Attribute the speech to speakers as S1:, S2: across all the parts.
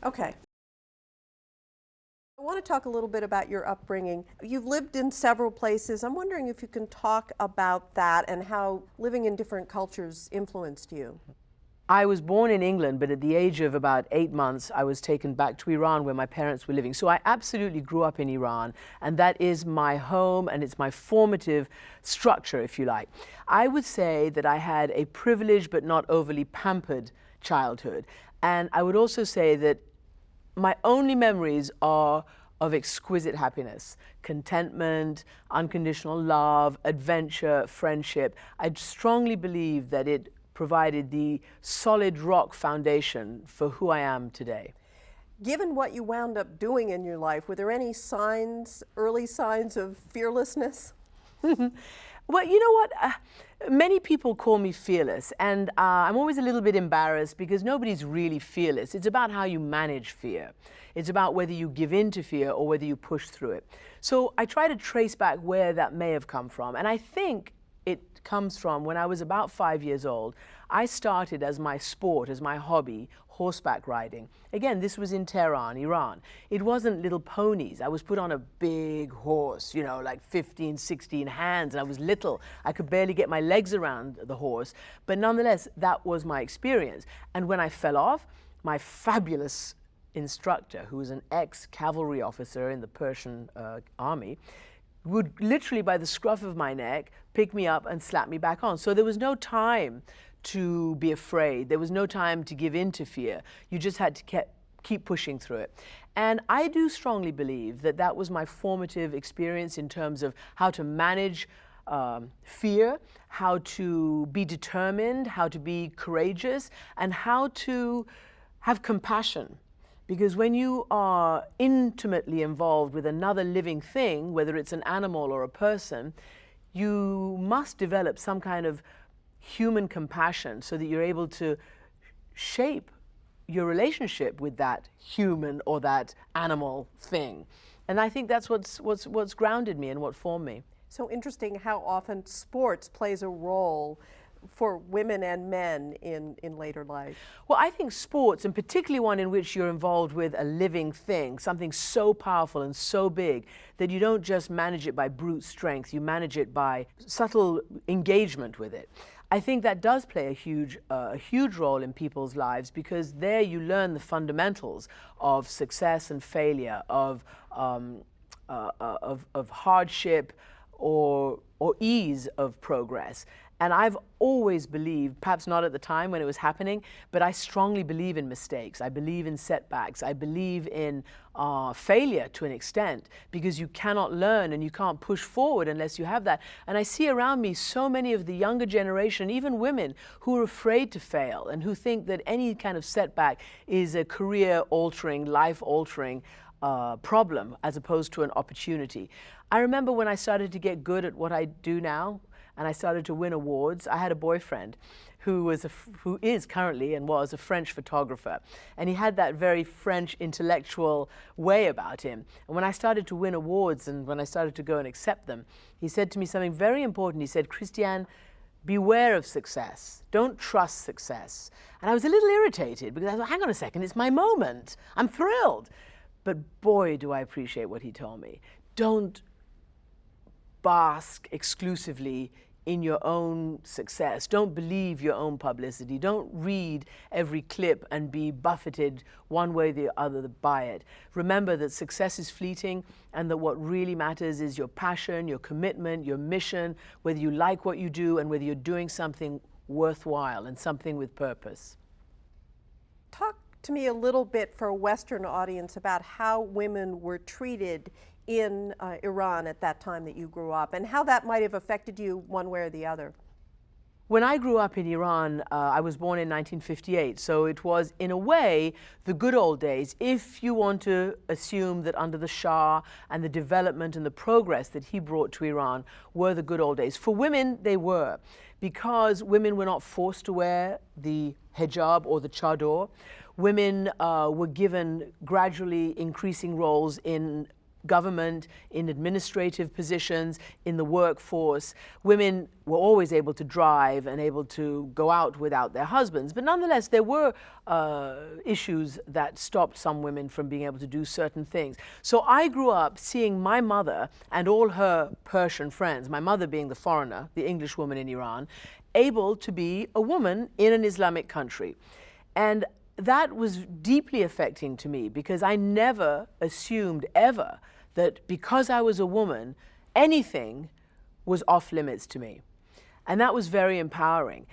S1: Okay. I want to talk a little bit about your upbringing. You've lived in several places. I'm wondering if you can talk about that and how living in different cultures influenced you.
S2: I was born in England, but at the age of about 8 months, I was taken back to Iran where my parents were living. So I absolutely grew up in Iran, and that is my home and it's my formative structure, if you like. I would say that I had a privileged but not overly pampered childhood. And I would also say that my only memories are of exquisite happiness, contentment, unconditional love, adventure, friendship. I strongly believe that it provided the solid rock foundation for who I am today.
S1: Given what you wound up doing in your life, were there any signs, early signs of fearlessness?
S2: Well, you know what? Many people call me fearless, and I'm always a little bit embarrassed because nobody's really fearless. It's about how you manage fear. It's about whether you give in to fear or whether you push through it. So I try to trace back where that may have come from, and I think it comes from when I was about 5 years old. I started as my sport, as my hobby, horseback riding. Again, this was in Tehran, Iran. It wasn't little ponies. I was put on a big horse, you know, like 15, 16 hands, and I was little. I could barely get my legs around the horse, but nonetheless, that was my experience. And when I fell off, my fabulous instructor, who was an ex-cavalry officer in the Persian army, would literally, by the scruff of my neck, pick me up and slap me back on. So there was no time to be afraid. There was no time to give in to fear. You just had to keep pushing through it. And I do strongly believe that that was my formative experience in terms of how to manage fear, how to be determined, how to be courageous, and how to have compassion. Because when you are intimately involved with another living thing, whether it's an animal or a person, you must develop some kind of human compassion so that you're able to shape your relationship with that human or that animal thing. And I think that's what's grounded me and what formed me.
S1: So interesting how often sports plays a role for women and men in later life.
S2: Well, I think sports, and particularly one in which you're involved with a living thing, something so powerful and so big that you don't just manage it by brute strength, you manage it by subtle engagement with it. I think that does play a huge role in people's lives, because there you learn the fundamentals of success and failure, of hardship or ease of progress. And I've always believed, perhaps not at the time when it was happening, but I strongly believe in mistakes. I believe in setbacks. I believe in failure to an extent, because you cannot learn and you can't push forward unless you have that. And I see around me so many of the younger generation, even women, who are afraid to fail and who think that any kind of setback is a career-altering, life-altering problem as opposed to an opportunity. I remember when I started to get good at what I do now, and I started to win awards. I had a boyfriend who is currently and was a French photographer. And he had that very French intellectual way about him. And when I started to win awards and when I started to go and accept them, he said to me something very important. He said, "Christiane, beware of success. Don't trust success." And I was a little irritated because I thought, hang on a second, it's my moment. I'm thrilled. But boy, do I appreciate what he told me. Don't bask exclusively in your own success. Don't believe your own publicity. Don't read every clip and be buffeted one way or the other by it. Remember that success is fleeting, and that what really matters is your passion, your commitment, your mission, whether you like what you do and whether you're doing something worthwhile and something with purpose.
S1: Talk to me a little bit for a Western audience about how women were treated in Iran at that time that you grew up, and how that might have affected you one way or the other.
S2: When I grew up in Iran, I was born in 1958, so it was, in a way, the good old days, if you want to assume that under the Shah and the development and the progress that he brought to Iran were the good old days. For women, they were, because women were not forced to wear the hijab or the chador. Women were given gradually increasing roles in government, in administrative positions, in the workforce. Women were always able to drive and able to go out without their husbands. But nonetheless, there were issues that stopped some women from being able to do certain things. So I grew up seeing my mother and all her Persian friends, my mother being the foreigner, the English woman in Iran, able to be a woman in an Islamic country. And that was deeply affecting to me because I never assumed ever that because I was a woman, anything was off limits to me. And that was very empowering.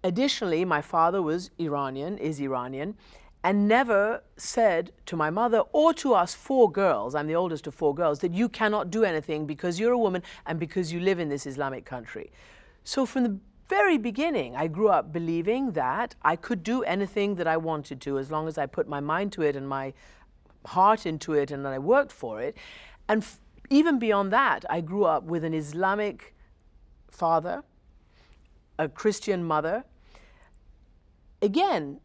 S2: Additionally, my father was Iranian, is Iranian, and never said to my mother or to us 4 girls, I'm the oldest of 4 girls, that you cannot do anything because you're a woman and because you live in this Islamic country. So from the very beginning, I grew up believing that I could do anything that I wanted to as long as I put my mind to it and my heart into it and that I worked for it. And even beyond that, I grew up with an Islamic father, a Christian mother. Again,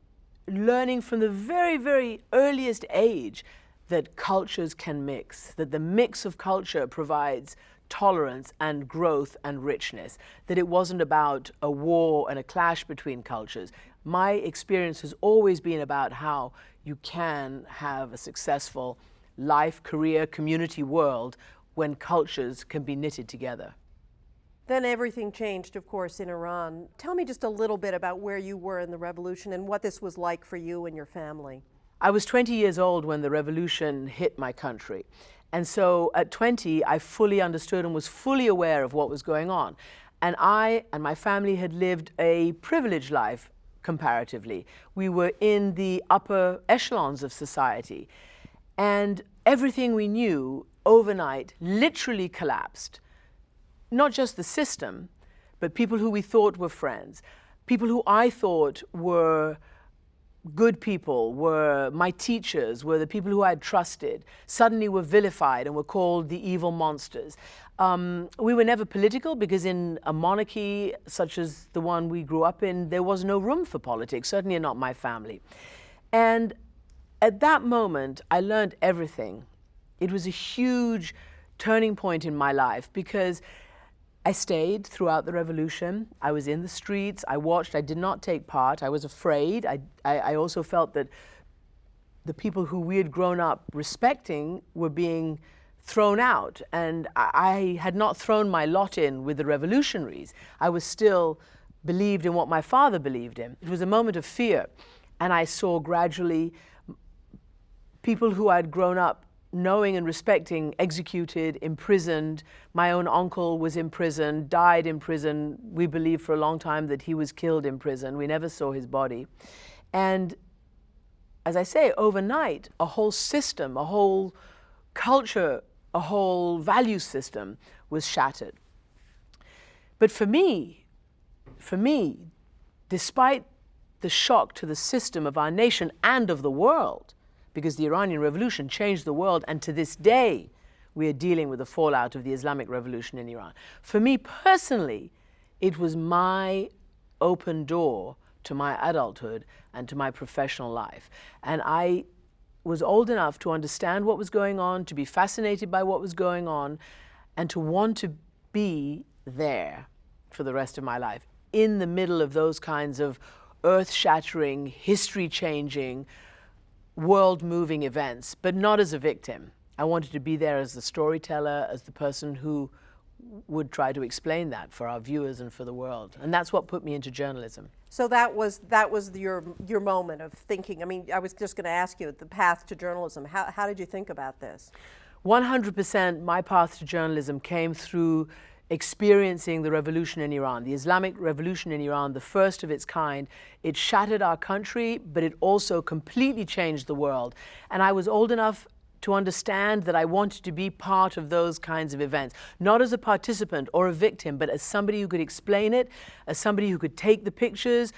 S2: learning from the very, very earliest age that cultures can mix, that the mix of culture provides tolerance and growth and richness, that it wasn't about a war and a clash between cultures. My experience has always been about how you can have a successful life, career, community world when cultures can be knitted together.
S1: Then everything changed, of course, in Iran. Tell me just a little bit about where you were in the revolution and what this was like for you and your family.
S2: I was 20 years old when the revolution hit my country. And so at 20, I fully understood and was fully aware of what was going on. And I and my family had lived a privileged life comparatively. We were in the upper echelons of society. And everything we knew overnight literally collapsed. Not just the system, but people who we thought were friends, people who I thought were good people, were my teachers, were the people who I had trusted, suddenly were vilified and were called the evil monsters. We were never political because in a monarchy such as the one we grew up in, there was no room for politics, certainly not my family. And at that moment, I learned everything. It was a huge turning point in my life because I stayed throughout the revolution. I was in the streets. I watched. I did not take part. I was afraid. I also felt that the people who we had grown up respecting were being thrown out. And I had not thrown my lot in with the revolutionaries. I was still believed in what my father believed in. It was a moment of fear. And I saw gradually people who I'd grown up knowing and respecting executed, imprisoned. My own uncle was in prison, died in prison. We believed for a long time that he was killed in prison. We never saw his body. And as I say, overnight, a whole system, a whole culture, a whole value system was shattered. But for me, despite the shock to the system of our nation and of the world, because the Iranian Revolution changed the world, and to this day, we are dealing with the fallout of the Islamic Revolution in Iran. For me personally, it was my open door to my adulthood and to my professional life. And I was old enough to understand what was going on, to be fascinated by what was going on, and to want to be there for the rest of my life, in the middle of those kinds of earth-shattering, history-changing, world-moving events, but not as a victim. I wanted to be there as the storyteller, as the person who would try to explain that for our viewers and for the world. And that's what put me into journalism.
S1: So that was your moment of thinking. I mean, I was just going to ask you the path to journalism. How did you think about this?
S2: 100% my path to journalism came through experiencing the revolution in Iran, the Islamic Revolution in Iran, the first of its kind. It shattered our country, but it also completely changed the world. And I was old enough to understand that I wanted to be part of those kinds of events, not as a participant or a victim, but as somebody who could explain it, as somebody who could take the pictures,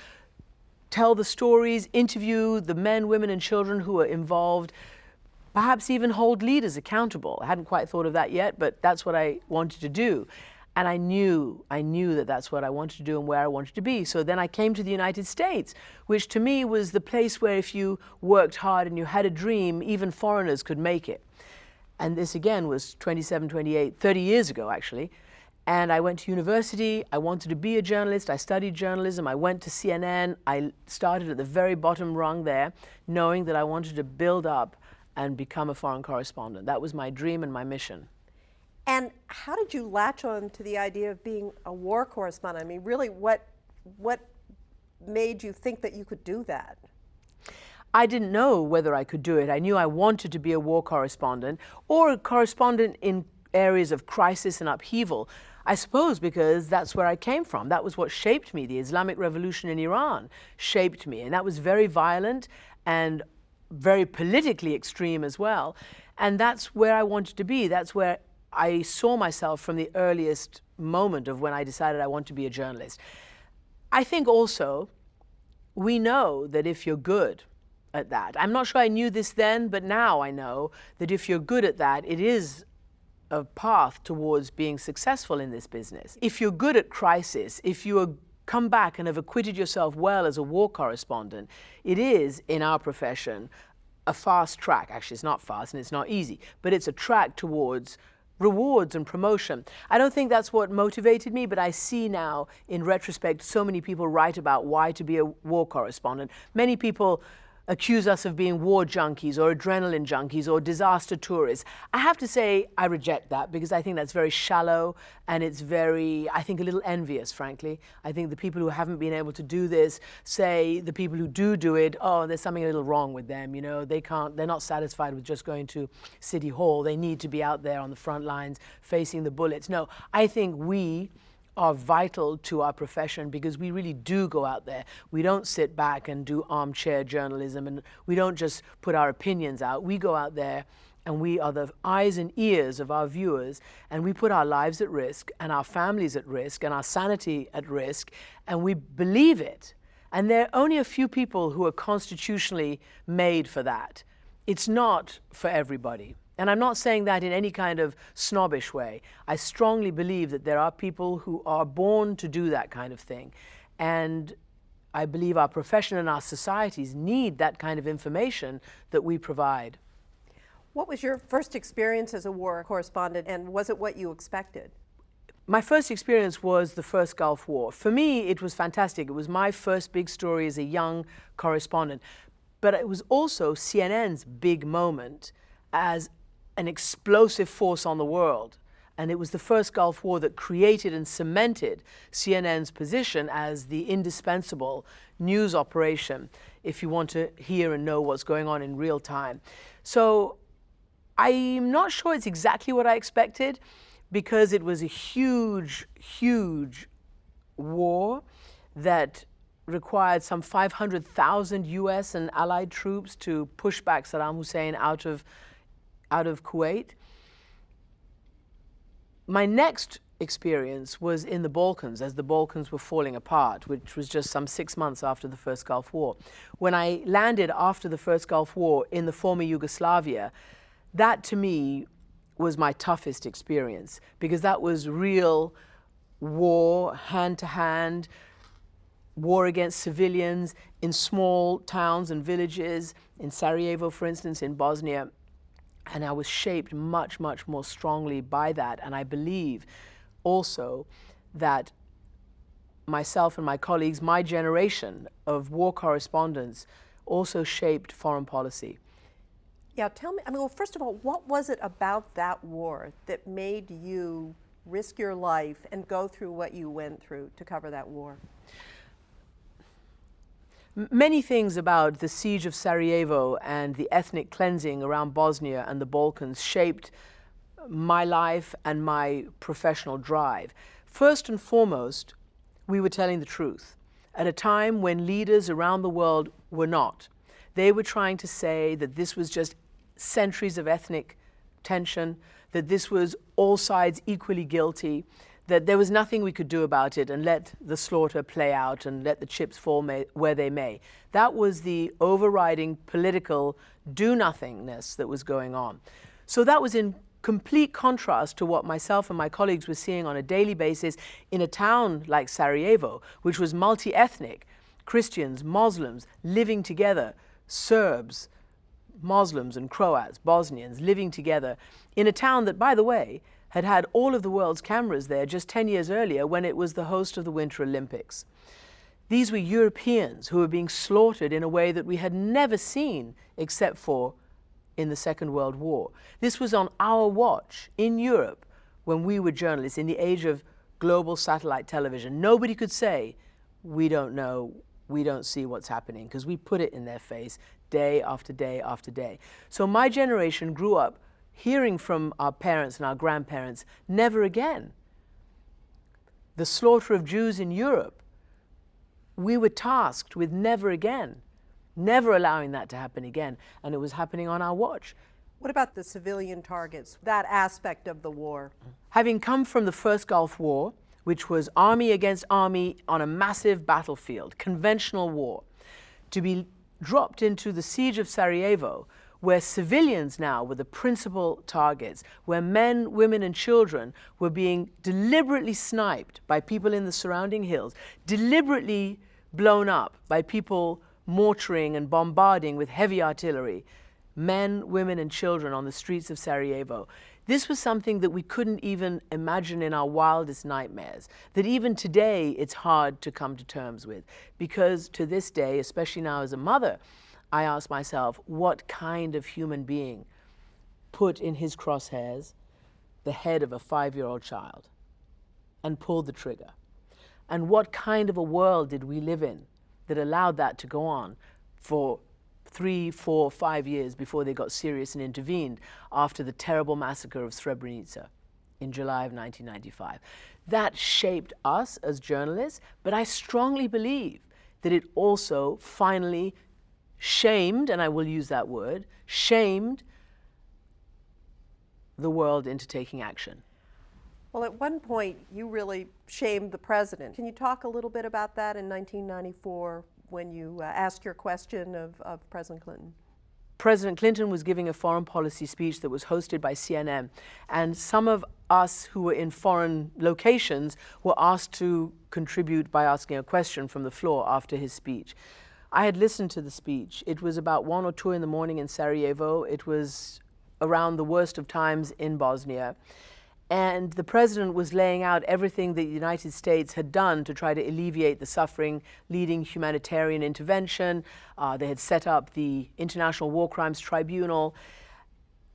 S2: tell the stories, interview the men, women, and children who were involved, perhaps even hold leaders accountable. I hadn't quite thought of that yet, but that's what I wanted to do. And I knew that that's what I wanted to do and where I wanted to be. So then I came to the United States, which to me was the place where if you worked hard and you had a dream, even foreigners could make it. And this again was 27, 28, 30 years ago actually. And I went to university, I wanted to be a journalist, I studied journalism, I went to CNN, I started at the very bottom rung there, knowing that I wanted to build up and become a foreign correspondent. That was my dream and my mission.
S1: And how did you latch on to the idea of being a war correspondent? I mean, really, what made you think that you could do that?
S2: I didn't know whether I could do it. I knew I wanted to be a war correspondent or a correspondent in areas of crisis and upheaval. I suppose because that's where I came from. That was what shaped me. The Islamic Revolution in Iran shaped me, and that was very violent and very politically extreme as well. And that's where I wanted to be. That's where I saw myself from the earliest moment of when I decided I want to be a journalist. I think also we know that if you're good at that, I'm not sure I knew this then, but now I know that if you're good at that, it is a path towards being successful in this business. If you're good at crisis, if you come back and have acquitted yourself well as a war correspondent, it is, in our profession, a fast track. Actually, it's not fast and it's not easy, but it's a track towards rewards and promotion. I don't think that's what motivated me, but I see now, in retrospect, so many people write about why to be a war correspondent. Many people accuse us of being war junkies or adrenaline junkies or disaster tourists. I have to say I reject that because I think that's very shallow and it's very, I think, a little envious, frankly. I think the people who haven't been able to do this say the people who do it, oh, there's something a little wrong with them, you know, they're not satisfied with just going to City Hall. They need to be out there on the front lines facing the bullets. No, I think we are vital to our profession because we really do go out there. We don't sit back and do armchair journalism, and we don't just put our opinions out. We go out there and we are the eyes and ears of our viewers, and we put our lives at risk and our families at risk and our sanity at risk, and we believe it. And there are only a few people who are constitutionally made for that. It's not for everybody. And I'm not saying that in any kind of snobbish way. I strongly believe that there are people who are born to do that kind of thing. And I believe our profession and our societies need that kind of information that we provide.
S1: What was your first experience as a war correspondent, and was it what you expected?
S2: My first experience was the first Gulf War. For me, it was fantastic. It was my first big story as a young correspondent. But it was also CNN's big moment as an explosive force on the world. And it was the first Gulf War that created and cemented CNN's position as the indispensable news operation if you want to hear and know what's going on in real time. So I'm not sure it's exactly what I expected because it was a huge, huge war that required some 500,000 US and allied troops to push back Saddam Hussein out of Kuwait. My next experience was in the Balkans, as the Balkans were falling apart, which was just some 6 months after the first Gulf War. When I landed after the first Gulf War in the former Yugoslavia, that to me was my toughest experience because that was real war, hand-to-hand, war against civilians in small towns and villages, in Sarajevo, for instance, in Bosnia. And I was shaped much, much more strongly by that. And I believe also that myself and my colleagues, my generation of war correspondents, also shaped foreign policy.
S1: Yeah, tell me, I mean, well, first of all, what was it about that war that made you risk your life and go through what you went through to cover that war?
S2: Many things about the siege of Sarajevo and the ethnic cleansing around Bosnia and the Balkans shaped my life and my professional drive. First and foremost, we were telling the truth at a time when leaders around the world were not. They were trying to say that this was just centuries of ethnic tension, that this was all sides equally guilty, that there was nothing we could do about it and let the slaughter play out and let the chips fall where they may. That was the overriding political do-nothingness that was going on. So that was in complete contrast to what myself and my colleagues were seeing on a daily basis in a town like Sarajevo, which was multi-ethnic, Christians, Muslims living together, Serbs, Muslims and Croats, Bosnians living together in a town that, by the way, had had all of the world's cameras there just 10 years earlier when it was the host of the Winter Olympics. These were Europeans who were being slaughtered in a way that we had never seen except for in the Second World War. This was on our watch in Europe when we were journalists in the age of global satellite television. Nobody could say, we don't know, we don't see what's happening, because we put it in their face day after day after day. So my generation grew up hearing from our parents and our grandparents, never again. The slaughter of Jews in Europe, we were tasked with never again, never allowing that to happen again, and it was happening on our watch.
S1: What about the civilian targets, that aspect of the war?
S2: Having come from the first Gulf War, which was army against army on a massive battlefield, conventional war, to be dropped into the siege of Sarajevo, where civilians now were the principal targets, where men, women, and children were being deliberately sniped by people in the surrounding hills, deliberately blown up by people mortaring and bombarding with heavy artillery, men, women, and children on the streets of Sarajevo. This was something that we couldn't even imagine in our wildest nightmares, that even today it's hard to come to terms with, because to this day, especially now as a mother, I ask myself, what kind of human being put in his crosshairs the head of a 5-year-old child and pulled the trigger? And what kind of a world did we live in that allowed that to go on for 3, 4, 5 years before they got serious and intervened after the terrible massacre of Srebrenica in July of 1995. That shaped us as journalists, but I strongly believe that it also finally shamed, and I will use that word, shamed the world into taking action.
S1: Well, at one point, you really shamed the president. Can you talk a little bit about that in 1994 when you asked your question of President Clinton?
S2: President Clinton was giving a foreign policy speech that was hosted by CNN, and some of us who were in foreign locations were asked to contribute by asking a question from the floor after his speech. I had listened to the speech. It was about 1 or 2 in the morning in Sarajevo. It was around the worst of times in Bosnia. And the president was laying out everything that the United States had done to try to alleviate the suffering, leading humanitarian intervention. They had set up the International War Crimes Tribunal.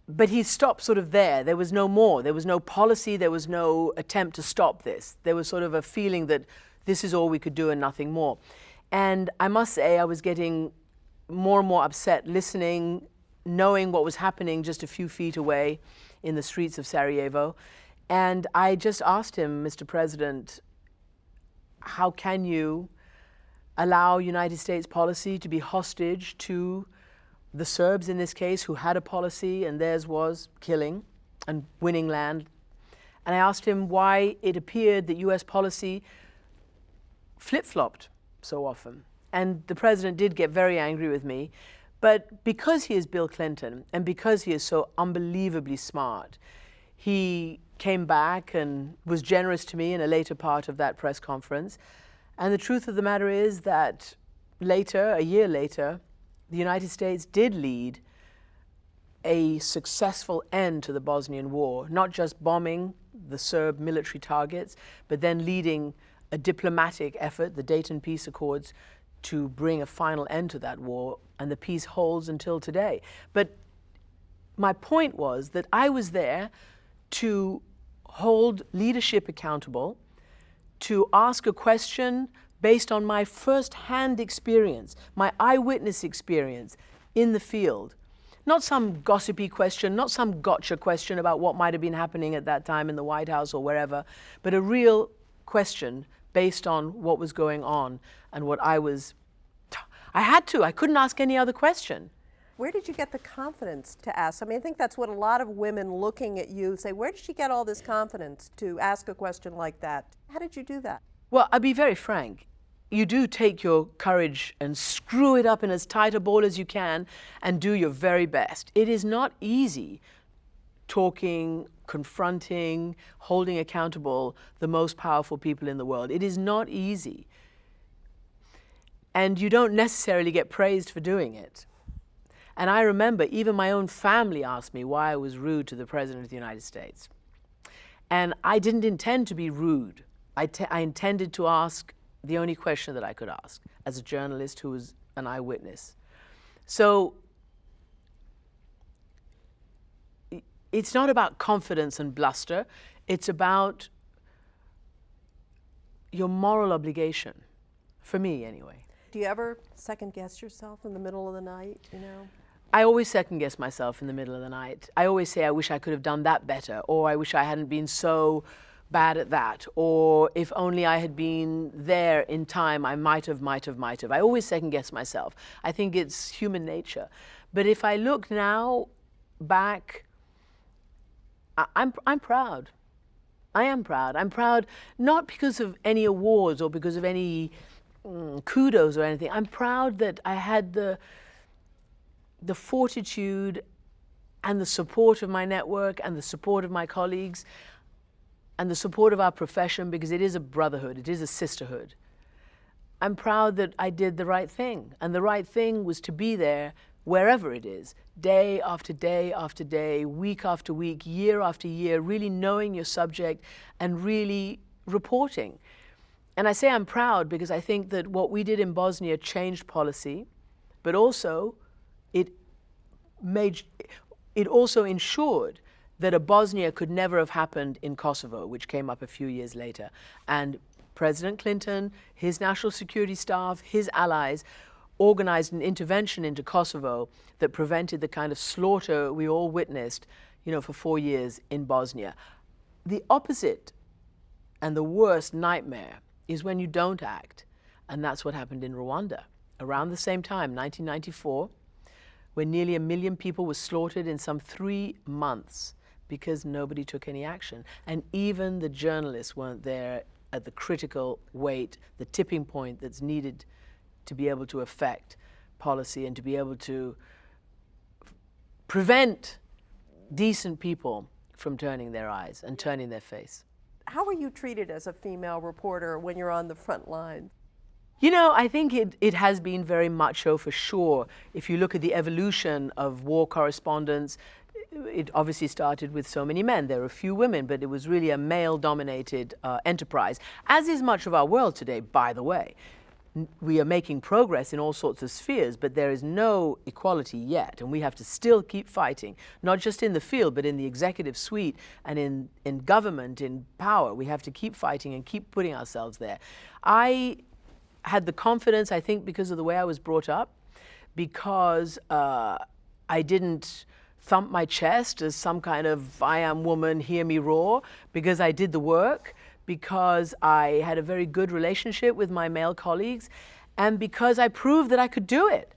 S2: But he stopped sort of there. There was no more. There was no policy. There was no attempt to stop this. There was sort of a feeling that this is all we could do and nothing more. And I must say, I was getting more and more upset listening, knowing what was happening just a few feet away in the streets of Sarajevo. And I just asked him, Mr. President, how can you allow United States policy to be hostage to the Serbs in this case, who had a policy and theirs was killing and winning land? And I asked him why it appeared that US policy flip-flopped so often. And the president did get very angry with me. But because he is Bill Clinton and because he is so unbelievably smart, he came back and was generous to me in a later part of that press conference. And the truth of the matter is that later, a year later, the United States did lead a successful end to the Bosnian War, not just bombing the Serb military targets, but then leading a diplomatic effort, the Dayton Peace Accords, to bring a final end to that war, and the peace holds until today. But my point was that I was there to hold leadership accountable, to ask a question based on my first-hand experience, my eyewitness experience in the field. Not some gossipy question, not some gotcha question about what might have been happening at that time in the White House or wherever, but a real question based on what was going on and what I couldn't ask any other question.
S1: Where did you get the confidence to ask? I mean, I think that's what a lot of women looking at you say, where did she get all this confidence to ask a question like that? How did you do that?
S2: Well, I'll be very frank. You do take your courage and screw it up in as tight a ball as you can and do your very best. It is not easy talking, confronting, holding accountable the most powerful people in the world. It is not easy. And you don't necessarily get praised for doing it. And I remember even my own family asked me why I was rude to the President of the United States. And I didn't intend to be rude. I intended to ask the only question that I could ask as a journalist who was an eyewitness. So it's not about confidence and bluster. It's about your moral obligation, for me anyway.
S1: Do you ever second guess yourself in the middle of the night, you know?
S2: I always second guess myself in the middle of the night. I always say, I wish I could have done that better, or I wish I hadn't been so bad at that, or if only I had been there in time, I might have. I always second guess myself. I think it's human nature. But if I look now back, I'm proud. I am proud. I'm proud not because of any awards or because of any kudos or anything. I'm proud that I had the fortitude and the support of my network and the support of my colleagues and the support of our profession, because it is a brotherhood, it is a sisterhood. I'm proud that I did the right thing, and the right thing was to be there wherever it is, day after day after day, week after week, year after year, really knowing your subject and really reporting. And I say I'm proud because I think that what we did in Bosnia changed policy, but also it also ensured that a Bosnia could never have happened in Kosovo, which came up a few years later. And President Clinton, his national security staff, his allies organized an intervention into Kosovo that prevented the kind of slaughter we all witnessed, you know, for 4 years in Bosnia. The opposite and the worst nightmare is when you don't act. And that's what happened in Rwanda around the same time, 1994, when nearly 1 million people were slaughtered in some 3 months because nobody took any action. And even the journalists weren't there at the critical weight, the tipping point that's needed to be able to affect policy and to be able to prevent decent people from turning their eyes and turning their face.
S1: How are you treated as a female reporter when you're on the front line?
S2: You know, I think it has been very macho for sure. If you look at the evolution of war correspondence, it obviously started with so many men. There were a few women, but it was really a male-dominated enterprise, as is much of our world today, by the way. We are making progress in all sorts of spheres, but there is no equality yet, and we have to still keep fighting, not just in the field, but in the executive suite and in government, in power. We have to keep fighting and keep putting ourselves there. I had the confidence, I think, because of the way I was brought up, because I didn't thump my chest as some kind of I am woman, hear me roar, because I did the work, because I had a very good relationship with my male colleagues, and because I proved that I could do it,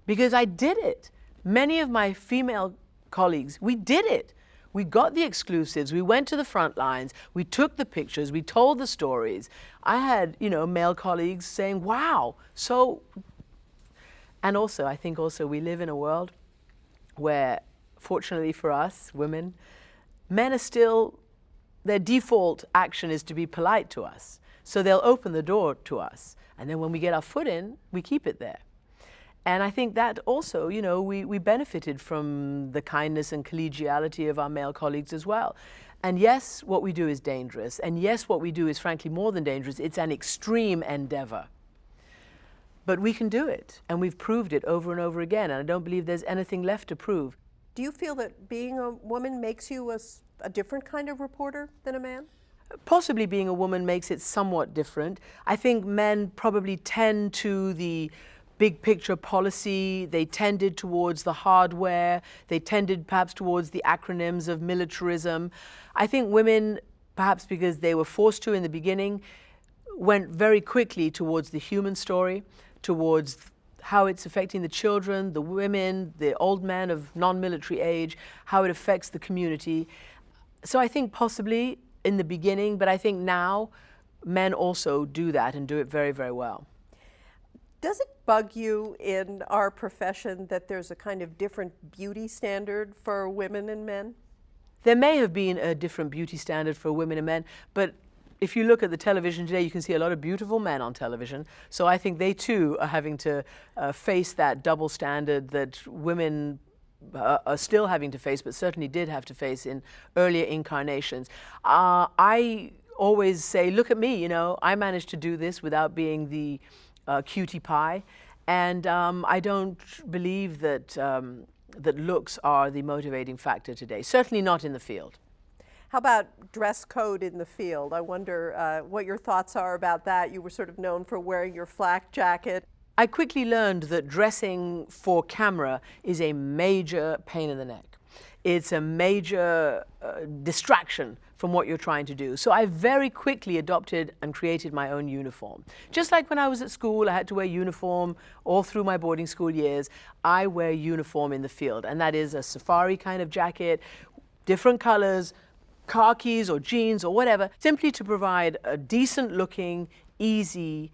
S2: because I did it. Many of my female colleagues, we did it. We got the exclusives, we went to the front lines, we took the pictures, we told the stories. I had, you know, male colleagues saying, wow, so, and also, I think also we live in a world where, fortunately for us, women, men are still, their default action is to be polite to us. So they'll open the door to us. And then when we get our foot in, we keep it there. And I think that also, you know, we benefited from the kindness and collegiality of our male colleagues as well. And yes, what we do is dangerous. And yes, what we do is frankly more than dangerous. It's an extreme endeavor. But we can do it. And we've proved it over and over again. And I don't believe there's anything left to prove.
S1: Do you feel that being a woman makes you a different kind of reporter than a man?
S2: Possibly being a woman makes it somewhat different. I think men probably tend to the big picture policy, they tended towards the hardware, they tended perhaps towards the acronyms of militarism. I think women, perhaps because they were forced to in the beginning, went very quickly towards the human story, towards how it's affecting the children, the women, the old men of non-military age, how it affects the community. So I think possibly in the beginning, but I think now men also do that and do it very, very well.
S1: Does it bug you in our profession that there's a kind of different beauty standard for women and men?
S2: There may have been a different beauty standard for women and men, but if you look at the television today, you can see a lot of beautiful men on television. So I think they too are having to face that double standard that women are still having to face, but certainly did have to face in earlier incarnations. I always say, look at me, you know, I managed to do this without being the cutie pie. And I don't believe that, that looks are the motivating factor today, certainly not in the field.
S1: How about dress code in the field? I wonder what your thoughts are about that. You were sort of known for wearing your flak jacket.
S2: I quickly learned that dressing for camera is a major pain in the neck. It's a major distraction from what you're trying to do. So I very quickly adopted and created my own uniform. Just like when I was at school, I had to wear uniform all through my boarding school years. I wear uniform in the field, and that is a safari kind of jacket, different colors, khakis or jeans or whatever, simply to provide a decent looking, easy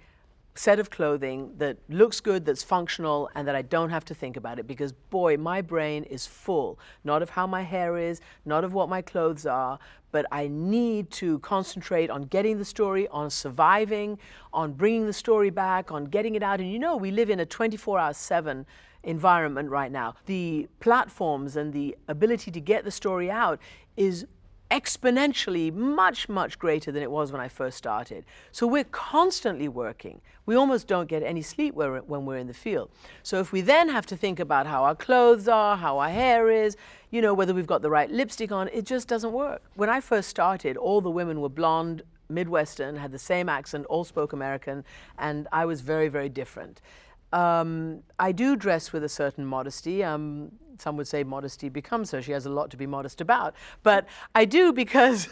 S2: set of clothing that looks good, that's functional, and that I don't have to think about it, because boy, my brain is full, not of how my hair is, not of what my clothes are, but I need to concentrate on getting the story, on surviving, on bringing the story back, on getting it out. And you know, we live in a 24/7 environment right now. The platforms and the ability to get the story out is exponentially much, much greater than it was when I first started. So we're constantly working. We almost don't get any sleep when we're in the field. So if we then have to think about how our clothes are, how our hair is, you know, whether we've got the right lipstick on, it just doesn't work. When I first started, all the women were blonde, Midwestern, had the same accent, all spoke American, and I was very, very different. I do dress with a certain modesty. Some would say modesty becomes her. She has a lot to be modest about. But I do, because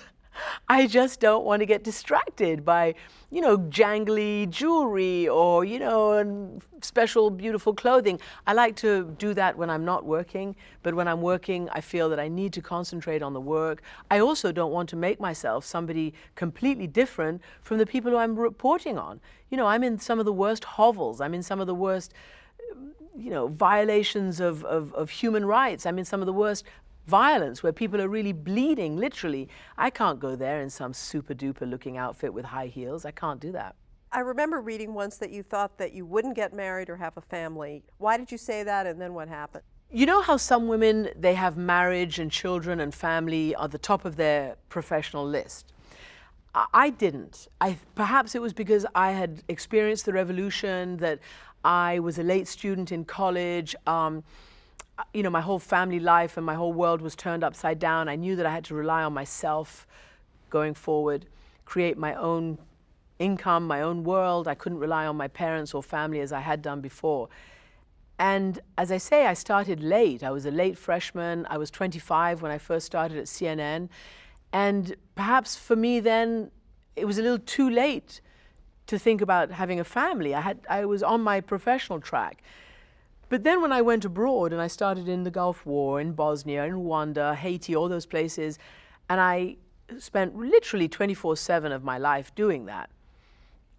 S2: I just don't want to get distracted by, you know, jangly jewelry or, you know, special beautiful clothing. I like to do that when I'm not working, but when I'm working, I feel that I need to concentrate on the work. I also don't want to make myself somebody completely different from the people who I'm reporting on. You know, I'm in some of the worst hovels. I'm in some of the worst, you know, violations of human rights. I'm in some of the worst violence where people are really bleeding, literally. I can't go there in some super duper looking outfit with high heels. I can't do that.
S1: I remember reading once that you thought that you wouldn't get married or have a family. Why did you say that, and then what happened?
S2: You know how some women, they have marriage and children and family at the top of their professional list? I didn't. Perhaps it was because I had experienced the revolution, that I was a late student in college. You know, my whole family life and my whole world was turned upside down. I knew that I had to rely on myself going forward, create my own income, my own world. I couldn't rely on my parents or family as I had done before. And as I say, I started late. I was a late freshman. I was 25 when I first started at CNN. And perhaps for me then, it was a little too late to think about having a family. I was on my professional track. But then when I went abroad and I started in the Gulf War, in Bosnia, in Rwanda, Haiti, all those places, and I spent literally 24/7 of my life doing that,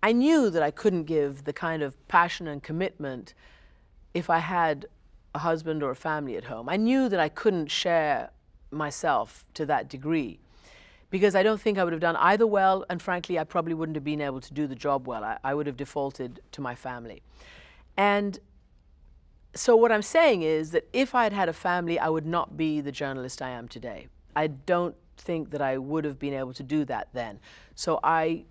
S2: I knew that I couldn't give the kind of passion and commitment if I had a husband or a family at home. I knew that I couldn't share myself to that degree, because I don't think I would have done either well, and frankly, I probably wouldn't have been able to do the job well. I would have defaulted to my family. And so what I'm saying is that if I had had a family, I would not be the journalist I am today. I don't think that I would have been able to do that then. So I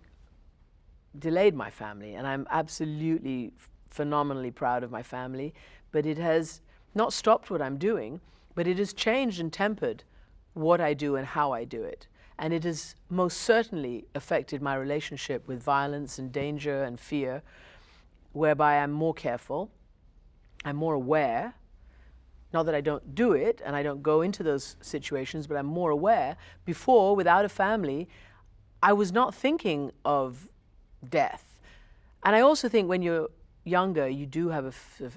S2: delayed my family, and I'm absolutely phenomenally proud of my family. But it has not stopped what I'm doing, but it has changed and tempered what I do and how I do it. And it has most certainly affected my relationship with violence and danger and fear, whereby I'm more careful, I'm more aware. Not that I don't do it and I don't go into those situations, but I'm more aware. Before, without a family, I was not thinking of death. And I also think when you're younger, you do have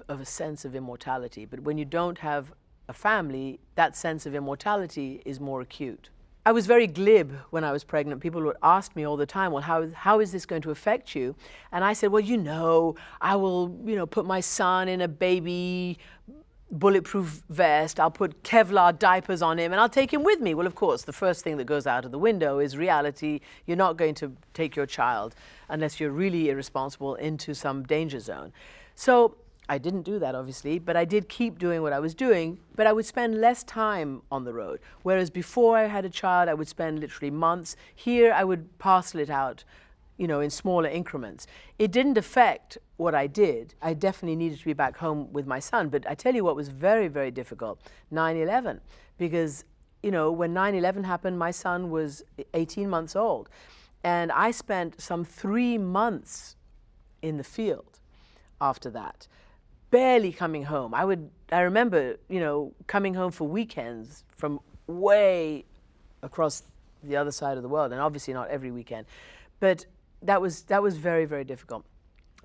S2: a sense of immortality. But when you don't have a family, that sense of immortality is more acute. I was very glib when I was pregnant. People would ask me all the time, well, how is this going to affect you? And I said, well, you know, I will, put my son in a baby bulletproof vest, I'll put Kevlar diapers on him, and I'll take him with me. Well, of course, the first thing that goes out of the window is reality. You're not going to take your child, unless you're really irresponsible, into some danger zone. So I didn't do that, obviously, but I did keep doing what I was doing, but I would spend less time on the road. Whereas before I had a child, I would spend literally months. Here, I would parcel it out, you know, in smaller increments. It didn't affect what I did. I definitely needed to be back home with my son, but I tell you what was very, very difficult, 9/11, because, you know, when 9/11 happened, my son was 18 months old, and I spent some 3 months in the field after that, barely coming home. I remember, you know, coming home for weekends from way across the other side of the world, and obviously not every weekend, but that was very, very difficult.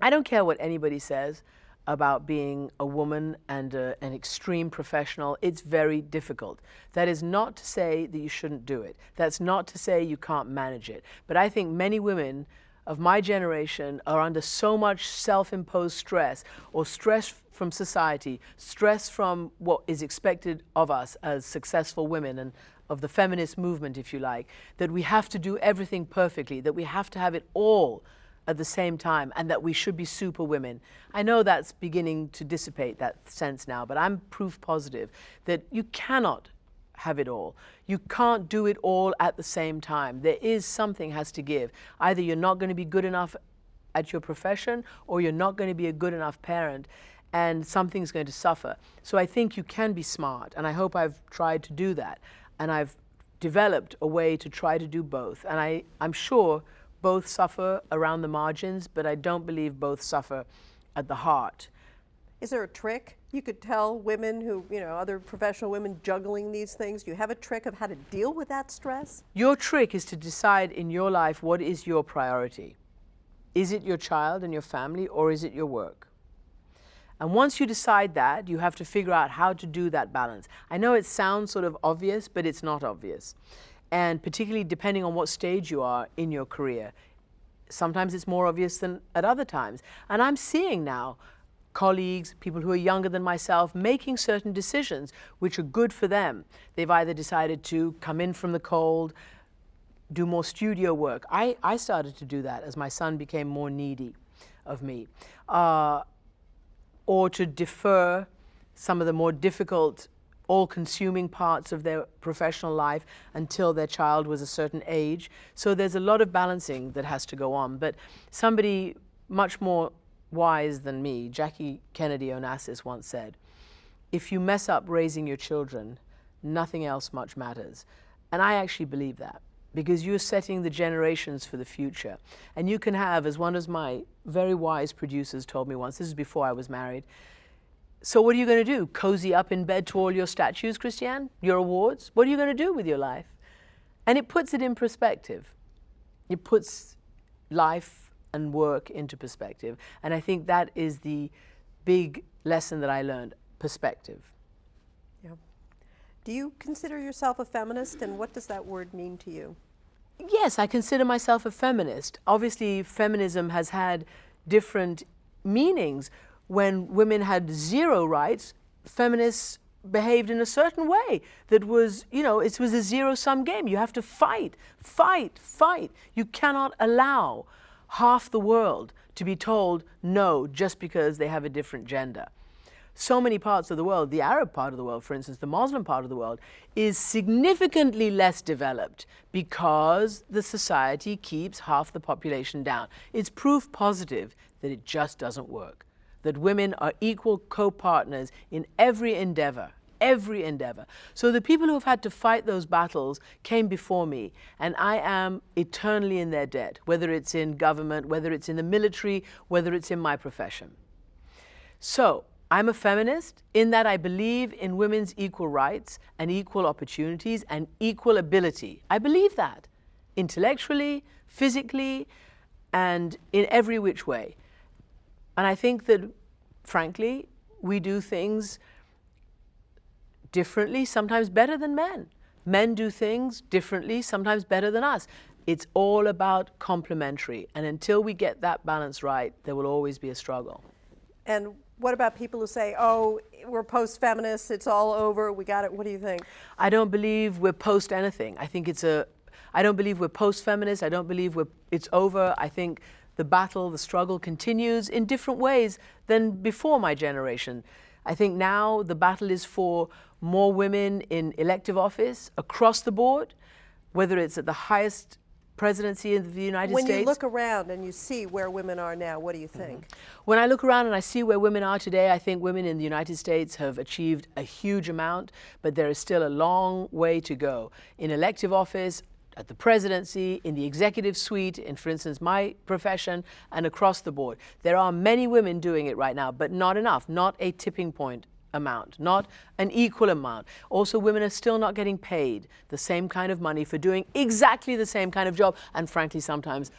S2: I don't care what anybody says about being a woman and an extreme professional. It's very difficult. That is not to say that you shouldn't do it. That's not to say you can't manage it. But I think many women of my generation are under so much self-imposed stress, or stress from society, stress from what is expected of us as successful women, and of the feminist movement, if you like, that we have to do everything perfectly, that we have to have it all at the same time, and that we should be super women. I know that's beginning to dissipate, that sense now, but I'm proof positive that you cannot have it all. You can't do it all at the same time. There is something has to give. Either you're not going to be good enough at your profession, or you're not going to be a good enough parent, and something's going to suffer. So I think you can be smart, and I hope I've tried to do that. And I've developed a way to try to do both. And I'm sure both suffer around the margins, but I don't believe both suffer at the heart.
S1: Is there a trick you could tell women who, you know, other professional women juggling these things? Do you have a trick of how to deal with that stress?
S2: Your trick is to decide in your life what is your priority. Is it your child and your family, or is it your work? And once you decide that, you have to figure out how to do that balance. I know it sounds sort of obvious, but it's not obvious. And particularly depending on what stage you are in your career. Sometimes it's more obvious than at other times. And I'm seeing now colleagues, people who are younger than myself, making certain decisions which are good for them. They've either decided to come in from the cold, do more studio work. I started to do that as my son became more needy of me. Or to defer some of the more difficult, all-consuming parts of their professional life until their child was a certain age. So there's a lot of balancing that has to go on. But somebody much more wise than me, Jackie Kennedy Onassis, once said, if you mess up raising your children, nothing else much matters. And I actually believe that, because you're setting the generations for the future. And you can have, as one of my very wise producers told me once, this is before I was married, so what are you going to do? Cozy up in bed to all your statues, Christiane? Your awards? What are you going to do with your life? And it puts it in perspective. It puts life and work into perspective. And I think that is the big lesson that I learned, perspective.
S1: Yeah. Do you consider yourself a feminist, and what does that word mean to you?
S2: Yes, I consider myself a feminist. Obviously, feminism has had different meanings. When women had zero rights, feminists behaved in a certain way that was, you know, it was a zero-sum game. You have to fight, fight, fight. You cannot allow half the world to be told no just because they have a different gender. So many parts of the world, the Arab part of the world, for instance, the Muslim part of the world, is significantly less developed because the society keeps half the population down. It's proof positive that it just doesn't work, that women are equal co-partners in every endeavor. Every endeavor. So the people who have had to fight those battles came before me, and I am eternally in their debt, whether it's in government, whether it's in the military, whether it's in my profession. So I'm a feminist in that I believe in women's equal rights and equal opportunities and equal ability. I believe that intellectually, physically, and in every which way. And I think that, frankly, we do things differently, sometimes better than men. Men do things differently, sometimes better than us. It's all about complementary. And until we get that balance right, there will always be a struggle.
S1: And what about people who say, oh, we're post-feminists, it's all over, we got it? What do you think?
S2: I don't believe we're post anything. I don't believe we're post-feminist. I don't believe it's over. I think the battle, the struggle continues in different ways than before my generation. I think now the battle is for more women in elective office across the board, whether it's at the highest presidency of the United States.
S1: When you look around and you see where women are now, what do you think?
S2: When I look around and I see where women are today, I think women in the United States have achieved a huge amount, but there is still a long way to go. In elective office, at the presidency, in the executive suite, in, for instance, my profession, and across the board. There are many women doing it right now, but not enough, not a tipping point amount, not an equal amount. Also, women are still not getting paid the same kind of money for doing exactly the same kind of job, and frankly, sometimes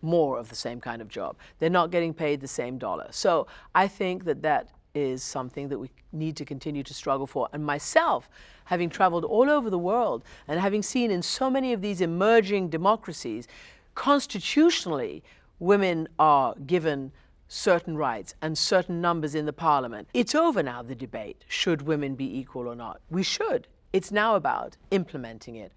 S2: more of the same kind of job. They're not getting paid the same dollar. So I think that is something that we need to continue to struggle for. And myself, having traveled all over the world and having seen in so many of these emerging democracies, constitutionally, women are given certain rights and certain numbers in the parliament. It's over now, the debate, should women be equal or not? We should. It's now about implementing it.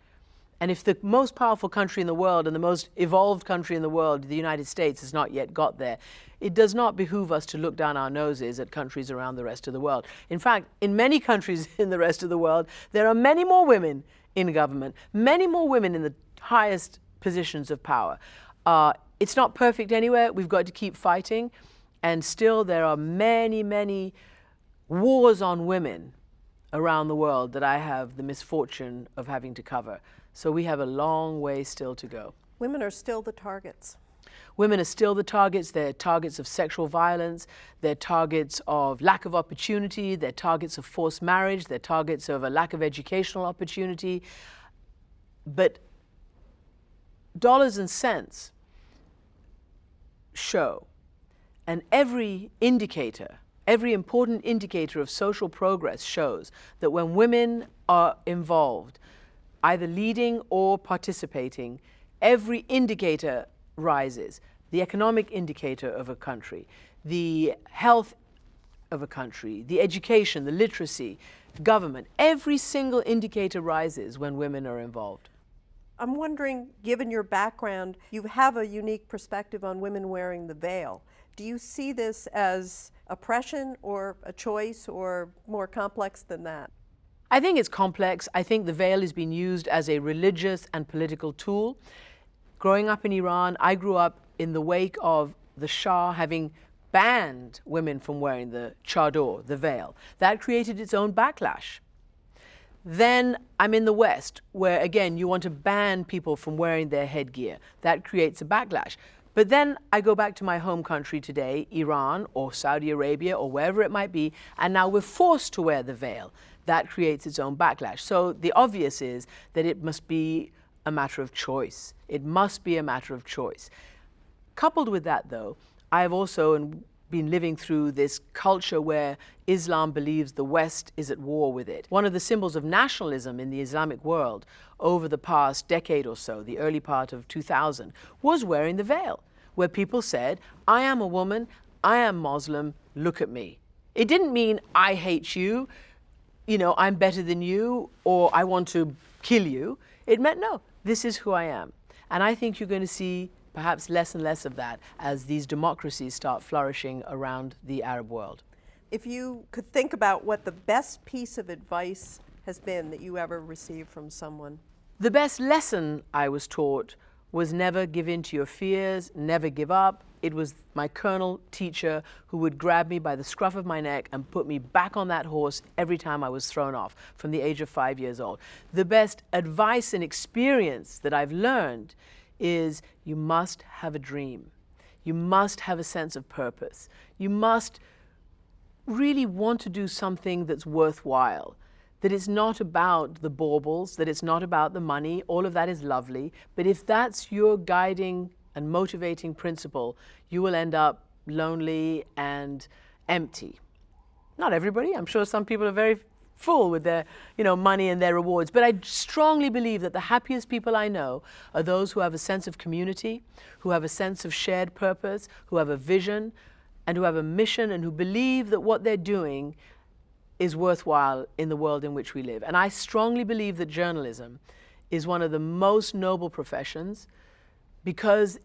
S2: And if the most powerful country in the world and the most evolved country in the world, the United States, has not yet got there, it does not behoove us to look down our noses at countries around the rest of the world. In fact, in many countries in the rest of the world, there are many more women in government, many more women in the highest positions of power. It's not perfect anywhere. We've got to keep fighting. And still there are many, many wars on women around the world that I have the misfortune of having to cover. So we have a long way still to go.
S1: Women are still the targets.
S2: Women are still the targets. They're targets of sexual violence. They're targets of lack of opportunity. They're targets of forced marriage. They're targets of a lack of educational opportunity. But dollars and cents show, and every indicator, every important indicator of social progress shows that when women are involved, either leading or participating, every indicator rises. The economic indicator of a country, the health of a country, the education, the literacy, government, every single indicator rises when women are involved.
S1: I'm wondering, given your background, you have a unique perspective on women wearing the veil. Do you see this as oppression or a choice or more complex than that?
S2: I think it's complex. I think the veil has been used as a religious and political tool. Growing up in Iran, I grew up in the wake of the Shah having banned women from wearing the chador, the veil. That created its own backlash. Then I'm in the West, where again, you want to ban people from wearing their headgear. That creates a backlash. But then I go back to my home country today, Iran or Saudi Arabia or wherever it might be, and now we're forced to wear the veil. That creates its own backlash. So the obvious is that it must be a matter of choice. It must be a matter of choice. Coupled with that, though, I have also been living through this culture where Islam believes the West is at war with it. One of the symbols of nationalism in the Islamic world over the past decade or so, the early part of 2000, was wearing the veil, where people said, I am a woman, I am Muslim, look at me. It didn't mean I hate you, I'm better than you, or I want to kill you. It meant, no, this is who I am. And I think you're going to see perhaps less and less of that as these democracies start flourishing around the Arab world.
S1: If you could think about what the best piece of advice has been that you ever received from someone.
S2: The best lesson I was taught was never give in to your fears, never give up. It was my colonel teacher who would grab me by the scruff of my neck and put me back on that horse every time I was thrown off from the age of 5 years old. The best advice and experience that I've learned is you must have a dream. You must have a sense of purpose. You must really want to do something that's worthwhile, that it's not about the baubles, that it's not about the money. All of that is lovely. But if that's your guiding and motivating principle, you will end up lonely and empty. Not everybody. I'm sure some people are very full with their money and their rewards. But I strongly believe that the happiest people I know are those who have a sense of community, who have a sense of shared purpose, who have a vision, and who have a mission and who believe that what they're doing is worthwhile in the world in which we live. And I strongly believe that journalism is one of the most noble professions, because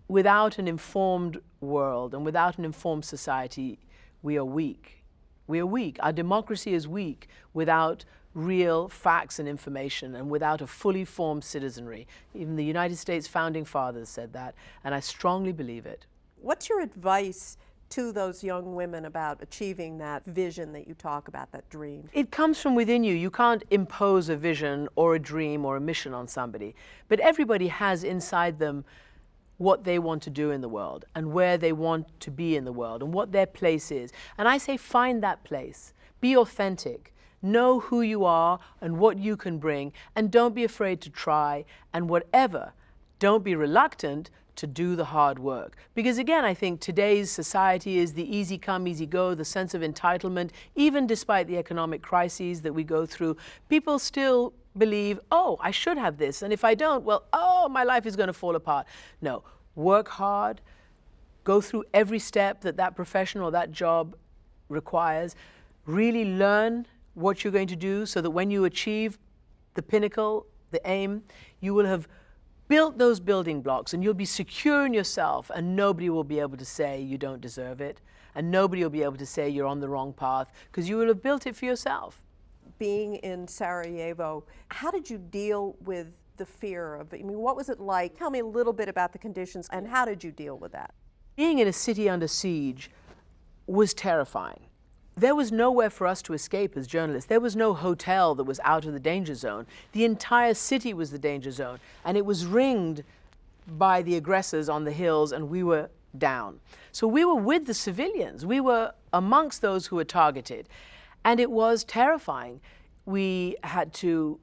S2: without an informed world and without an informed society, we are weak. We are weak. Our democracy is weak without real facts and information and without a fully formed citizenry. Even the United States founding fathers said that, and I strongly believe it.
S1: What's your advice to those young women about achieving that vision that you talk about, that dream?
S2: It comes from within you. You can't impose a vision or a dream or a mission on somebody. But everybody has inside them what they want to do in the world and where they want to be in the world and what their place is. And I say find that place. Be authentic. Know who you are and what you can bring, and don't be afraid to try, and whatever, don't be reluctant to do the hard work. Because again, I think today's society is the easy come, easy go, the sense of entitlement. Even despite the economic crises that we go through, people still believe, oh, I should have this, and if I don't, well, oh, my life is going to fall apart. No, work hard, go through every step that that profession or that job requires, really learn what you're going to do so that when you achieve the pinnacle, the aim, you will have built those building blocks and you'll be secure in yourself, and nobody will be able to say you don't deserve it, and nobody will be able to say you're on the wrong path, because you will have built it for yourself.
S1: Being in Sarajevo, how did you deal with the fear of, I mean, what was it like? Tell me a little bit about the conditions and how did you deal with that?
S2: Being in a city under siege was terrifying. There was nowhere for us to escape as journalists. There was no hotel that was out of the danger zone. The entire city was the danger zone, and it was ringed by the aggressors on the hills, and we were down. So we were with the civilians. We were amongst those who were targeted. And it was terrifying. We had to,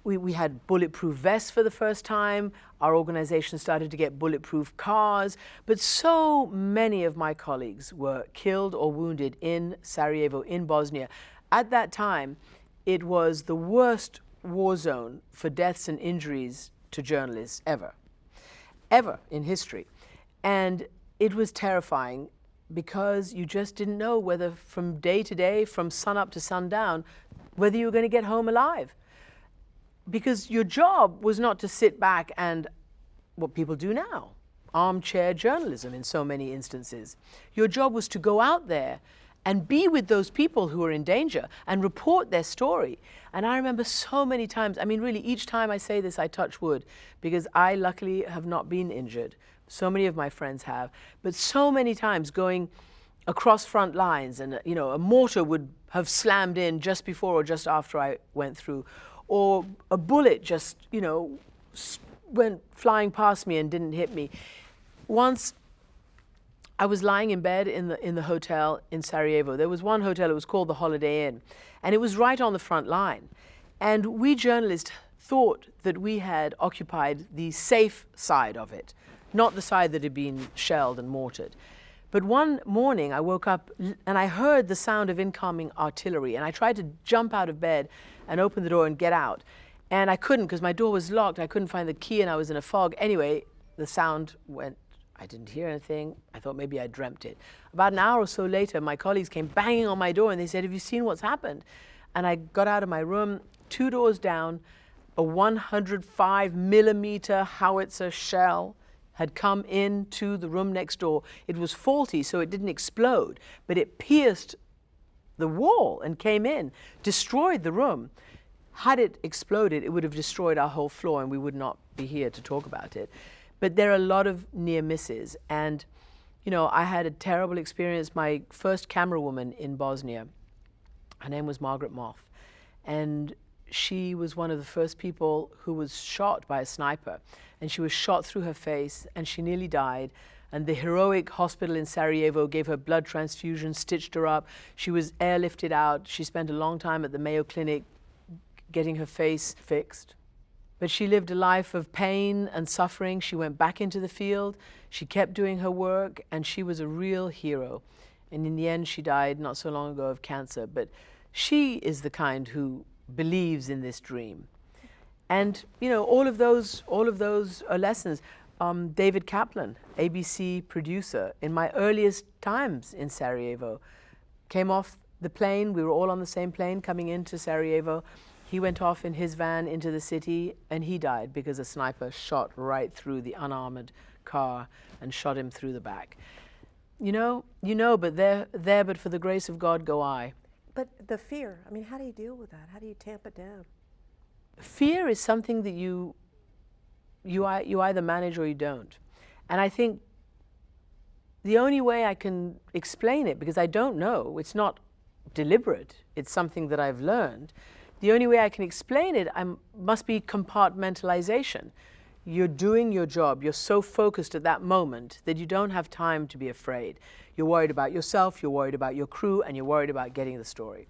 S2: we had bulletproof vests for the first time. Our organization started to get bulletproof cars. But so many of my colleagues were killed or wounded in Sarajevo, in Bosnia. At that time, it was the worst war zone for deaths and injuries to journalists ever in history. And it was terrifying, because you just didn't know whether from day to day, from sun up to sundown, whether you were going to get home alive. Because your job was not to sit back and, what people do now, armchair journalism in so many instances. Your job was to go out there and be with those people who are in danger and report their story. And I remember so many times, I mean, really, each time I say this, I touch wood, because I luckily have not been injured. So many of my friends have, but so many times going across front lines, and you know, a mortar would have slammed in just before or just after I went through, or a bullet just, you know, went flying past me and didn't hit me. Once I was lying in bed in the hotel in Sarajevo. There was one hotel, it was called the Holiday Inn, and it was right on the front line. And we journalists thought that we had occupied the safe side of it, not the side that had been shelled and mortared. But one morning I woke up and I heard the sound of incoming artillery, and I tried to jump out of bed and open the door and get out. And I couldn't, because my door was locked. I couldn't find the key and I was in a fog. Anyway, the sound went, I didn't hear anything. I thought maybe I dreamt it. About an hour or so later, my colleagues came banging on my door and they said, "Have you seen what's happened?" And I got out of my room, 2 doors down, a 105 millimeter howitzer shell had come into the room next door. It was faulty, so it didn't explode, but it pierced the wall and came in, destroyed the room. Had it exploded, it would have destroyed our whole floor, and we would not be here to talk about it. But there are a lot of near misses. And, you know, I had a terrible experience. My first camerawoman in Bosnia, her name was Margaret Moth, and she was one of the first people who was shot by a sniper, and she was shot through her face and she nearly died. And the heroic hospital in Sarajevo gave her blood transfusion, stitched her up. She was airlifted out. She spent a long time at the Mayo Clinic getting her face fixed. But she lived a life of pain and suffering. She went back into the field. She kept doing her work, and she was a real hero. And in the end, she died not so long ago of cancer. But she is the kind who believes in this dream. And, you know, all of those are lessons. David Kaplan, ABC producer, in my earliest times in Sarajevo. Came off the plane, we were all on the same plane coming into Sarajevo. He went off in his van into the city and he died because a sniper shot right through the unarmored car and shot him through the back. You know, but there, but for the grace of God go I.
S1: But the fear, I mean, how do you deal with that? How do you tamp it down?
S2: Fear is something that you either manage or you don't. And I think the only way I can explain it, because I don't know, it's not deliberate, it's something that I've learned. The only way I can explain it must be compartmentalization. You're doing your job, you're so focused at that moment that you don't have time to be afraid. You're worried about yourself, you're worried about your crew, and you're worried about getting the story.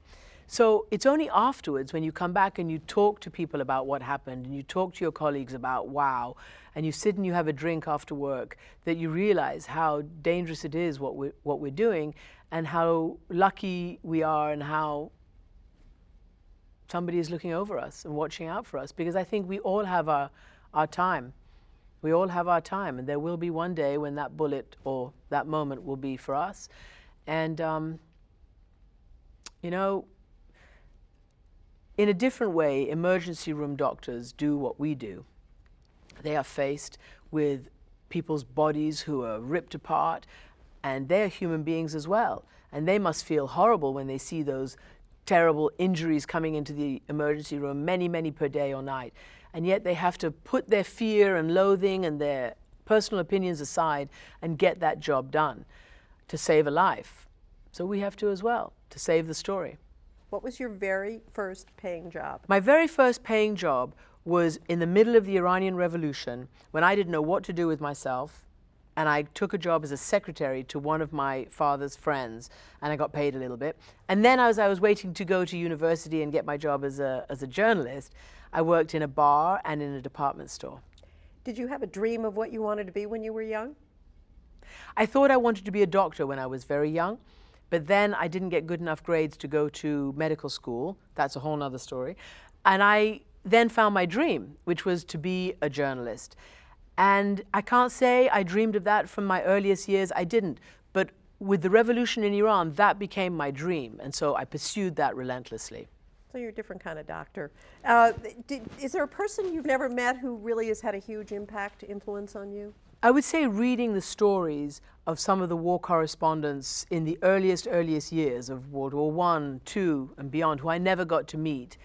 S2: So it's only afterwards when you come back and you talk to people about what happened and you talk to your colleagues about wow, and you sit and you have a drink after work that you realize how dangerous it is what we're doing and how lucky we are and how somebody is looking over us and watching out for us, because I think we all have our time. We all have our time, and there will be one day when that bullet or that moment will be for us. And, you know, in a different way, emergency room doctors do what we do. They are faced with people's bodies who are ripped apart, and they're human beings as well. And they must feel horrible when they see those terrible injuries coming into the emergency room, many, many per day or night. And yet they have to put their fear and loathing and their personal opinions aside and get that job done to save a life. So we have to as well, to save the story.
S1: What was your very first paying job?
S2: My very first paying job was in the middle of the Iranian Revolution, when I didn't know what to do with myself, and I took a job as a secretary to one of my father's friends, and I got paid a little bit. And then as I was waiting to go to university and get my job as a journalist, I worked in a bar and in a department store.
S1: Did you have a dream of what you wanted to be when you were young?
S2: I thought I wanted to be a doctor when I was very young, but then I didn't get good enough grades to go to medical school. That's a whole nother story. And I then found my dream, which was to be a journalist. And I can't say I dreamed of that from my earliest years. I didn't. But with the revolution in Iran, that became my dream. And so I pursued that relentlessly.
S1: So you're a different kind of doctor. Is there a person you've never met who really has had a huge impact, influence on you?
S2: I would say reading the stories of some of the war correspondents in the earliest years of World War I, II, and beyond, who I never got to meet,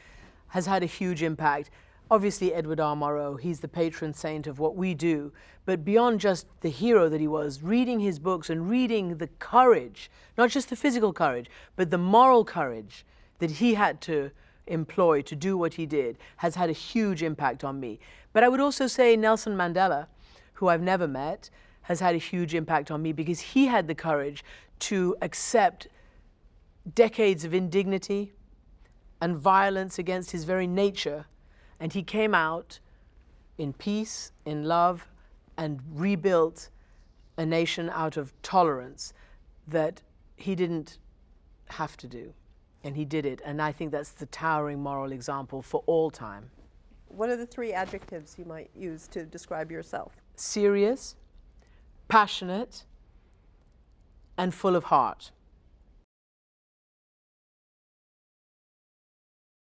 S2: has had a huge impact. Obviously, Edward R. Murrow, he's the patron saint of what we do. But beyond just the hero that he was, reading his books and reading the courage, not just the physical courage, but the moral courage that he had to employ to do what he did, has had a huge impact on me. But I would also say Nelson Mandela, who I've never met, has had a huge impact on me because he had the courage to accept decades of indignity and violence against his very nature. And he came out in peace, in love, and rebuilt a nation out of tolerance that he didn't have to do. And he did it. And I think that's the towering moral example for all time.
S1: What are the 3 adjectives you might use to describe yourself?
S2: Serious, passionate, and full of heart.